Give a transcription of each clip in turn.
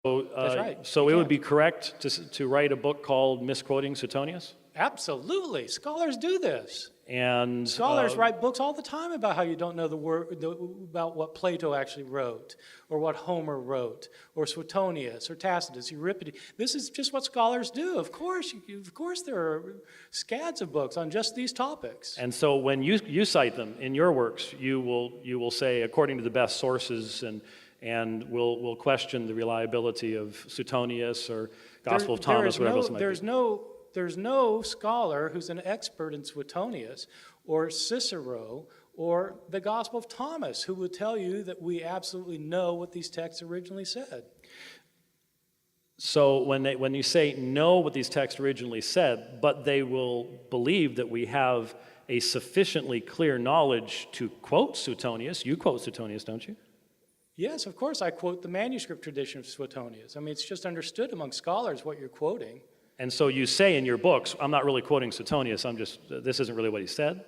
That's right. So it would be correct to write a book called Misquoting Suetonius? Absolutely. Scholars do this. And Scholars write books all the time about how you don't know about what Plato actually wrote, or what Homer wrote, or Suetonius, or Tacitus, Euripides. This is just what scholars do. Of course, there are scads of books on just these topics. And so when you cite them in your works, you will say according to the best sources, and we'll question the reliability of Suetonius or Gospel of Thomas, whatever else it might be. There's no scholar who's an expert in Suetonius or Cicero or the Gospel of Thomas who will tell you that we absolutely know what these texts originally said. So when you say know what these texts originally said, but they will believe that we have a sufficiently clear knowledge to quote Suetonius. You quote Suetonius, don't you? Yes, of course I quote the manuscript tradition of Suetonius. I mean, it's just understood among scholars what you're quoting. And so you say in your books, I'm not really quoting Suetonius, this isn't really what he said?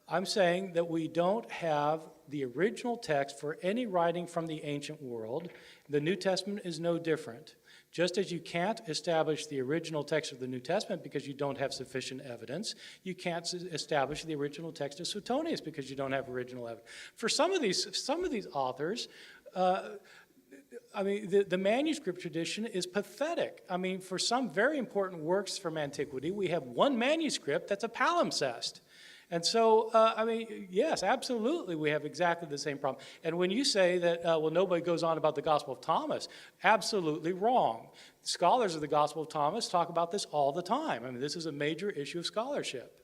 I'm saying that we don't have the original text for any writing from the ancient world. The New Testament is no different. Just as you can't establish the original text of the New Testament because you don't have sufficient evidence, you can't establish the original text of Suetonius because you don't have original evidence. For some of these authors, I mean, the manuscript tradition is pathetic. I mean, for some very important works from antiquity, we have one manuscript that's a palimpsest. And so, I mean, yes, absolutely, we have exactly the same problem. And when you say that, well, nobody goes on about the Gospel of Thomas, absolutely wrong. Scholars of the Gospel of Thomas talk about this all the time. I mean, this is a major issue of scholarship.